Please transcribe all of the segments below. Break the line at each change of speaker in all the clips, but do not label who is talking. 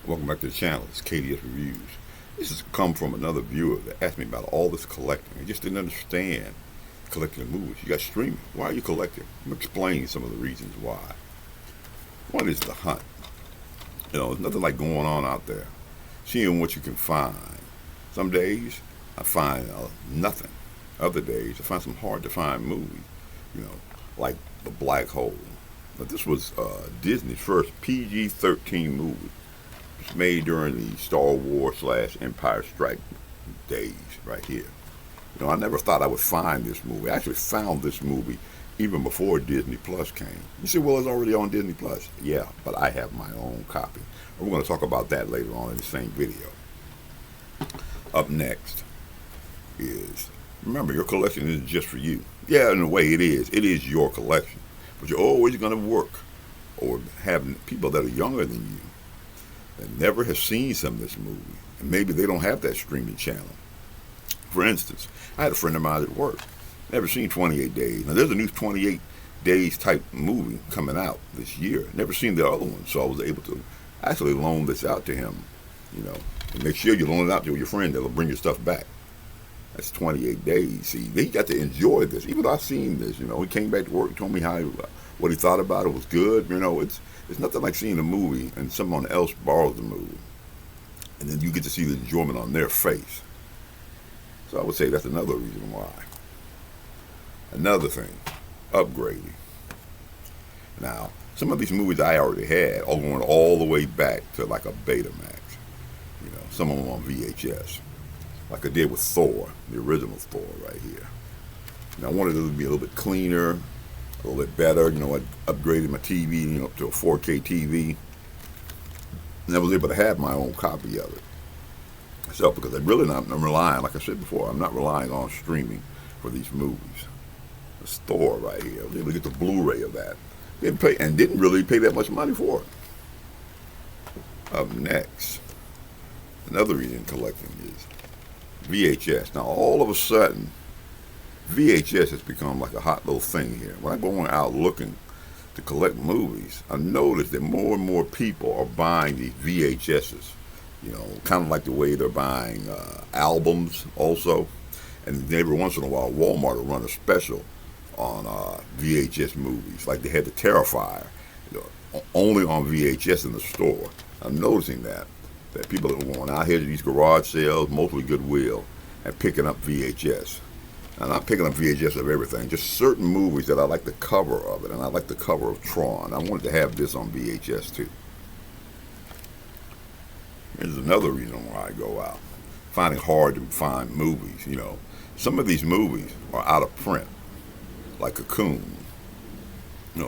Welcome back to the channel. It's KDS Reviews. This has come from another viewer that asked me about all this collecting. He just didn't understand collecting movies. You got streaming. Why are you collecting? I'm going to explain some of the reasons why. One is the hunt. There's nothing like going on out there, seeing what you can find. Some days I find nothing. Other days I find some hard to find movies, like The Black Hole. But this was Disney's first PG-13 movie. It's made during the Star Wars / Empire Strike days right here. I never thought I would find this movie. I actually found this movie even before Disney Plus came. You say, well, it's already on Disney Plus. Yeah, but I have my own copy. And we're going to talk about that later on in the same video. Up next is, remember, your collection isn't just for you. Yeah, in a way it is. It is your collection. But you're always going to work or have people that are younger than you that never have seen some of this movie. And maybe they don't have that streaming channel. For instance, I had a friend of mine at work, never seen 28 Days. Now, there's a new 28 Days type movie coming out this year. Never seen the other one, so I was able to actually loan this out to him, and make sure you loan it out to your friend that'll bring your stuff back. That's 28 Days. See, he got to enjoy this. Even though I've seen this, he came back to work and told me what he thought about it was good. It's nothing like seeing a movie and someone else borrows the movie, and then you get to see the enjoyment on their face. So I would say that's another reason why. Another thing, upgrading. Now, some of these movies I already had are going all the way back to like a Betamax. Some of them on VHS, like I did with Thor, the original Thor right here. Now, I wanted it to be a little bit cleaner, a little bit better. I upgraded my TV, up to a 4K TV, and I was able to have my own copy of it. So, because I'm relying, like I said before, I'm not relying on streaming for these movies. This Thor right here, I was able to get the Blu-ray of that. Didn't really pay that much money for it. Up next, another reason collecting is VHS. Now, all of a sudden, VHS has become like a hot little thing here. When I'm going out looking to collect movies, I noticed that more and more people are buying these VHSs. Kind of like the way they're buying albums also. And every once in a while, Walmart will run a special on VHS movies. Like they had the Terrifier, only on VHS in the store. I'm noticing that people are going out here to these garage sales, mostly Goodwill, and picking up VHS. I'm not picking up VHS of everything, just certain movies that I like the cover of it, and I like the cover of Tron. I wanted to have this on VHS too. There's another reason why I go out. Finding hard to find movies, Some of these movies are out of print, like Cocoon.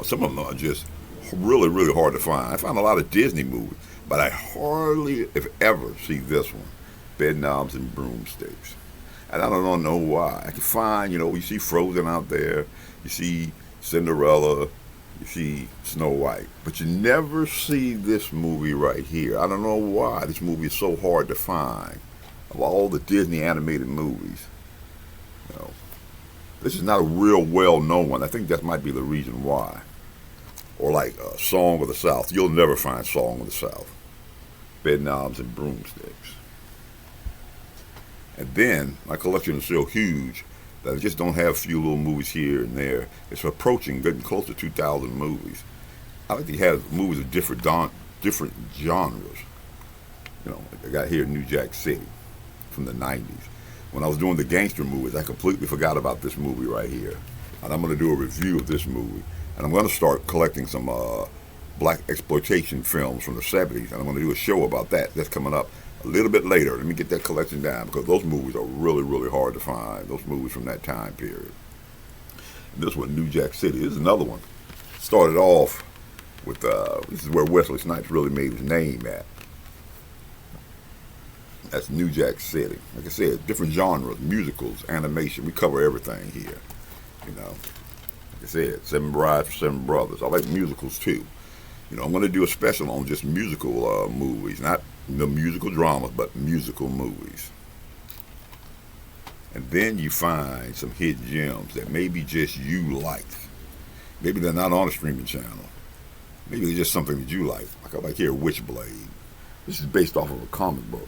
Some of them are just really, really hard to find. I find a lot of Disney movies, but I hardly, if ever, see this one, Bedknobs and Broomsticks. And I don't know why. I can find, you see Frozen out there, you see Cinderella, you see Snow White, but you never see this movie right here. I don't know why this movie is so hard to find. Of all the Disney animated movies, this is not a real well-known one. I think that might be the reason why. Or like Song of the South. You'll never find Song of the South. Bedknobs and Broomsticks. And then my collection is so huge that I just don't have a few little movies here and there. It's approaching, getting close to 2,000 movies. I like to have movies of different genres. I got here New Jack City from the 90s. When I was doing the gangster movies, I completely forgot about this movie right here. And I'm going to do a review of this movie. And I'm going to start collecting some black exploitation films from the 70s. And I'm going to do a show about that. That's coming up a little bit later. Let me get that collection down, because those movies are really, really hard to find. Those movies from that time period. And this one, New Jack City. This is another one. Started off with, this is where Wesley Snipes really made his name at. That's New Jack City. Like I said, different genres, musicals, animation. We cover everything here. Like I said, 7 Brides for 7 Brothers. I like musicals too. I'm going to do a special on just musical movies, not musical dramas, but musical movies. And then you find some hidden gems that maybe just you like. Maybe they're not on a streaming channel. Maybe they're just something that you like. Like I like here Witchblade. This is based off of a comic book.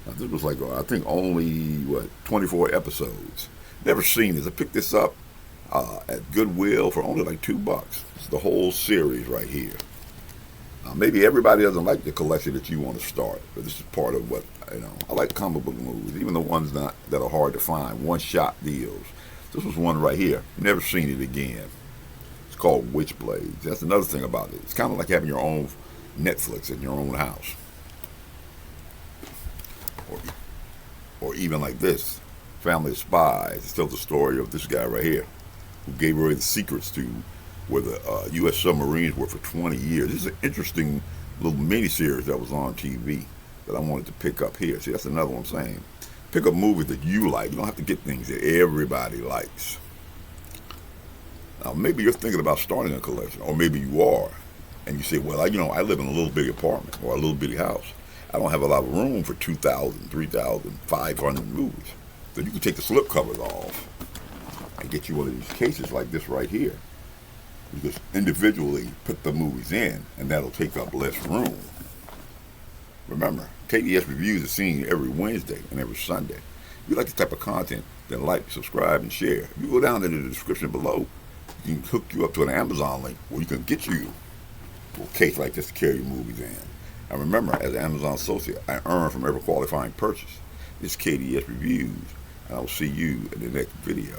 Now, this was like, I think only, 24 episodes. Never seen this. I picked this up at Goodwill for only like $2. It's the whole series right here. Maybe everybody doesn't like the collection that you want to start, but this is part of what, I like comic book movies, even the ones that are hard to find, one-shot deals. This was one right here. Never seen it again. It's called Witchblades. That's another thing about it. It's kind of like having your own Netflix in your own house. Or even like this, Family of Spies. It tells the story of this guy right here who gave away the secrets to where the U.S. submarines were for 20 years. This is an interesting little mini-series that was on TV that I wanted to pick up here. See, that's another one I'm saying. Pick up movies that you like. You don't have to get things that everybody likes. Now, maybe you're thinking about starting a collection, or maybe you are, and you say, well, I live in a little bitty apartment or a little bitty house. I don't have a lot of room for 2,000, 3,000, 500 movies. So you can take the slip covers off and get you one of these cases like this right here. You just individually put the movies in, and that'll take up less room. Remember, KDS reviews are seen every Wednesday and every Sunday. If you like this type of content, then like, subscribe, and share. If you go down in the description below, you can hook you up to an Amazon link where you can get you a case like this to carry your movies in. And remember, as an Amazon associate, I earn from every qualifying purchase. This is KDS Reviews, and I will see you in the next video.